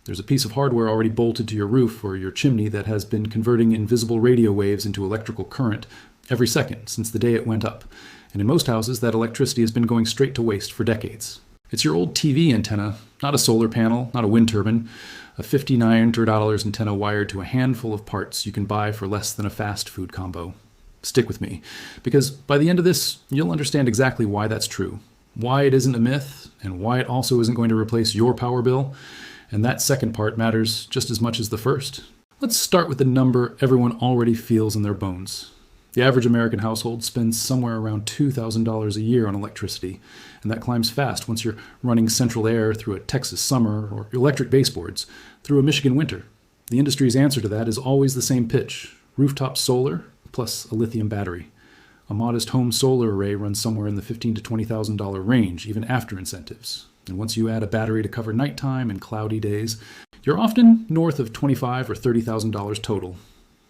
There's a piece of hardware already bolted to your roof or your chimney that has been converting invisible radio waves into electrical current every second since the day it went up. And in most houses, that electricity has been going straight to waste for decades. It's your old TV antenna, not a solar panel, not a wind turbine, a $59 antenna wired to a handful of parts you can buy for less than a fast food combo. Stick with me, because by the end of this, you'll understand exactly why that's true, why it isn't a myth, and why it also isn't going to replace your power bill. And that second part matters just as much as the first. Let's start with the number everyone already feels in their bones. The average American household spends somewhere around $2,000 a year on electricity, and that climbs fast once you're running central air through a Texas summer or electric baseboards through a Michigan winter. The industry's answer to that is always the same pitch: rooftop solar plus a lithium battery. A modest home solar array runs somewhere in the $15,000 to $20,000 range, even after incentives. And once you add a battery to cover nighttime and cloudy days, you're often north of $25,000 or $30,000 total.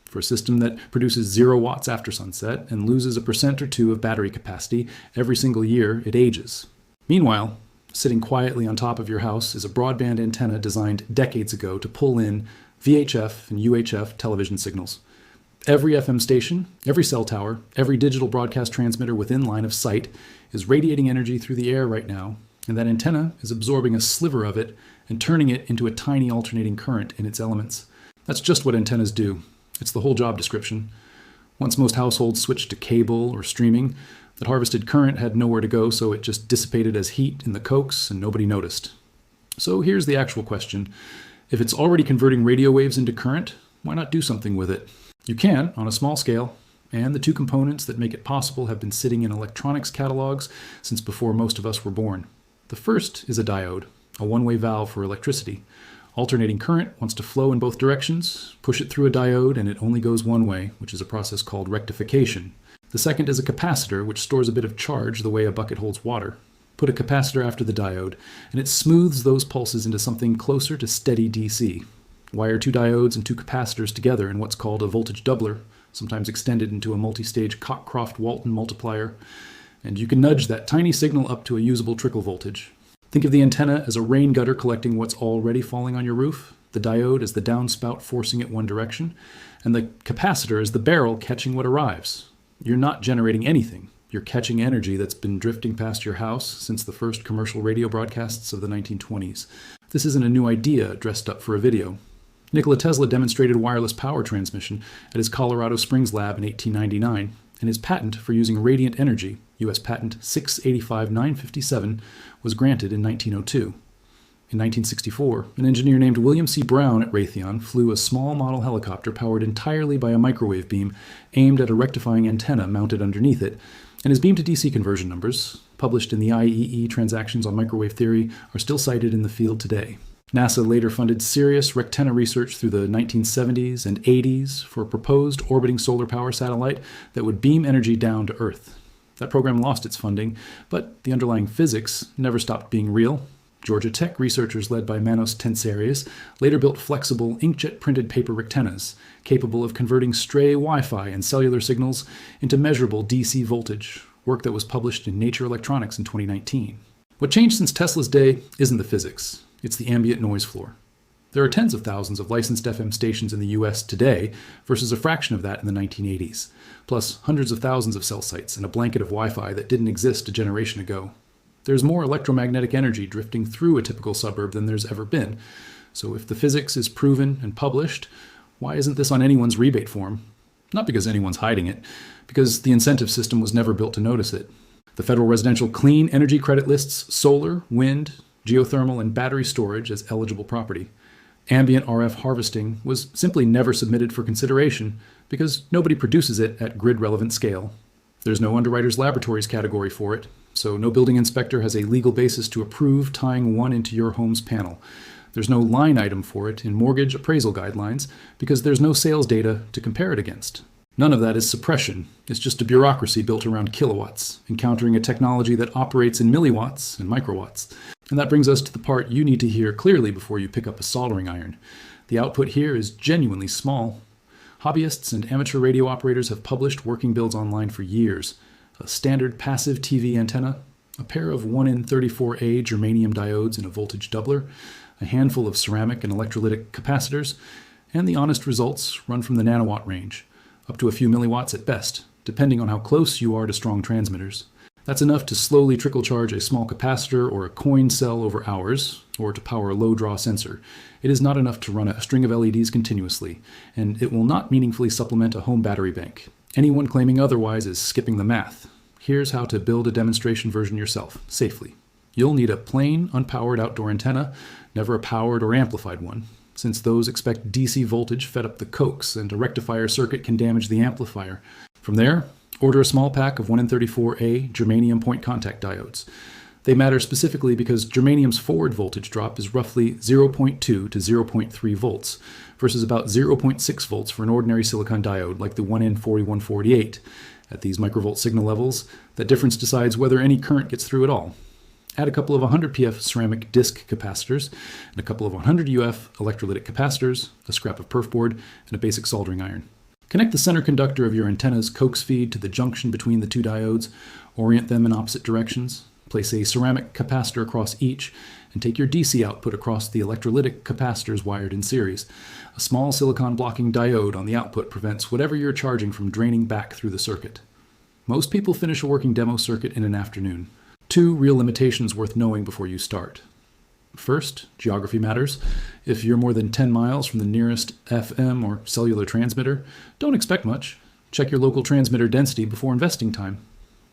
For a system that produces 0 watts after sunset and loses 1% or 2% of battery capacity every single year it ages. Meanwhile, sitting quietly on top of your house is a broadband antenna designed decades ago to pull in VHF and UHF television signals. Every FM station, every cell tower, every digital broadcast transmitter within line of sight is radiating energy through the air right now, and that antenna is absorbing a sliver of it and turning it into a tiny alternating current in its elements. That's just what antennas do. It's the whole job description. Once most households switched to cable or streaming, that harvested current had nowhere to go, so it just dissipated as heat in the coax and nobody noticed. So here's the actual question. If it's already converting radio waves into current, why not do something with it? You can, on a small scale, and the two components that make it possible have been sitting in electronics catalogs since before most of us were born. The first is a diode, a one-way valve for electricity. Alternating current wants to flow in both directions. Push it through a diode and it only goes one way, which is a process called rectification. The second is a capacitor, which stores a bit of charge the way a bucket holds water. Put a capacitor after the diode, and it smooths those pulses into something closer to steady DC. Wire 2 diodes and 2 capacitors together in what's called a voltage doubler, sometimes extended into a multi-stage Cockcroft-Walton multiplier, and you can nudge that tiny signal up to a usable trickle voltage. Think of the antenna as a rain gutter collecting what's already falling on your roof, the diode as the downspout forcing it one direction, and the capacitor as the barrel catching what arrives. You're not generating anything. You're catching energy that's been drifting past your house since the first commercial radio broadcasts of the 1920s. This isn't a new idea dressed up for a video. Nikola Tesla demonstrated wireless power transmission at his Colorado Springs lab in 1899, and his patent for using radiant energy, U.S. Patent 685-957, was granted in 1902. In 1964, an engineer named William C. Brown at Raytheon flew a small model helicopter powered entirely by a microwave beam aimed at a rectifying antenna mounted underneath it, and his beam-to-DC conversion numbers, published in the IEEE Transactions on Microwave Theory, are still cited in the field today. NASA later funded serious rectenna research through the 1970s and 80s for a proposed orbiting solar power satellite that would beam energy down to Earth. That program lost its funding, but the underlying physics never stopped being real. Georgia Tech researchers led by Manos Tensarius later built flexible inkjet-printed paper rectennas, capable of converting stray Wi-Fi and cellular signals into measurable DC voltage, work that was published in Nature Electronics in 2019. What changed since Tesla's day isn't the physics, it's the ambient noise floor. There are tens of thousands of licensed FM stations in the US today versus a fraction of that in the 1980s, plus hundreds of thousands of cell sites and a blanket of Wi-Fi that didn't exist a generation ago. There's more electromagnetic energy drifting through a typical suburb than there's ever been. So if the physics is proven and published, why isn't this on anyone's rebate form? Not because anyone's hiding it, because the incentive system was never built to notice it. The Federal Residential Clean Energy Credit lists solar, wind, geothermal, and battery storage as eligible property. Ambient RF harvesting was simply never submitted for consideration because nobody produces it at grid-relevant scale. There's no underwriter's laboratories category for it, so no building inspector has a legal basis to approve tying one into your home's panel. There's no line item for it in mortgage appraisal guidelines because there's no sales data to compare it against. None of that is suppression. It's just a bureaucracy built around kilowatts, encountering a technology that operates in milliwatts and microwatts. And that brings us to the part you need to hear clearly before you pick up a soldering iron. The output here is genuinely small. Hobbyists and amateur radio operators have published working builds online for years. A standard passive TV antenna, a pair of 1 in 34A germanium diodes in a voltage doubler, a handful of ceramic and electrolytic capacitors, and the honest results run from the nanowatt range, up to a few milliwatts at best, depending on how close you are to strong transmitters. That's enough to slowly trickle charge a small capacitor or a coin cell over hours, or to power a low-draw sensor. It is not enough to run a string of LEDs continuously, and it will not meaningfully supplement a home battery bank. Anyone claiming otherwise is skipping the math. Here's how to build a demonstration version yourself, safely. You'll need a plain, unpowered outdoor antenna, never a powered or amplified one, since those expect DC voltage fed up the coax, and a rectifier circuit can damage the amplifier. From there, order a small pack of 1in34A germanium point contact diodes. They matter specifically because germanium's forward voltage drop is roughly 0.2 to 0.3 volts, versus about 0.6 volts for an ordinary silicon diode like the 1N4148. At these microvolt signal levels, that difference decides whether any current gets through at all. Add a couple of 100 pF ceramic disc capacitors, and a couple of 100 UF electrolytic capacitors, a scrap of perf board, and a basic soldering iron. Connect the center conductor of your antenna's coax feed to the junction between the two diodes, orient them in opposite directions, place a ceramic capacitor across each, and take your DC output across the electrolytic capacitors wired in series. A small silicon blocking diode on the output prevents whatever you're charging from draining back through the circuit. Most people finish a working demo circuit in an afternoon. 2 real limitations worth knowing before you start. First, geography matters. If you're more than 10 miles from the nearest FM or cellular transmitter, don't expect much. Check your local transmitter density before investing time.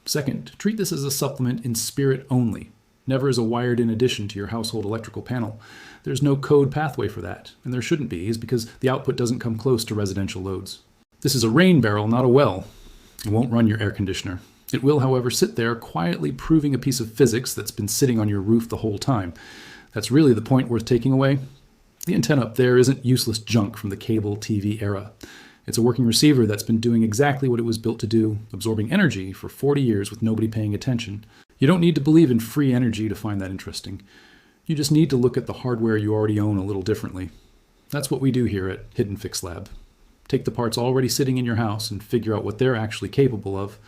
Second, treat this as a supplement in spirit only, never as a wired-in addition to your household electrical panel. There's no code pathway for that, and there shouldn't be, is because the output doesn't come close to residential loads. This is a rain barrel, not a well. It won't run your air conditioner. It will, however, sit there quietly proving a piece of physics that's been sitting on your roof the whole time. That's really the point worth taking away. The antenna up there isn't useless junk from the cable TV era. It's a working receiver that's been doing exactly what it was built to do, absorbing energy for 40 years with nobody paying attention. You don't need to believe in free energy to find that interesting. You just need to look at the hardware you already own a little differently. That's what we do here at Hidden Fix Lab. Take the parts already sitting in your house and figure out what they're actually capable of,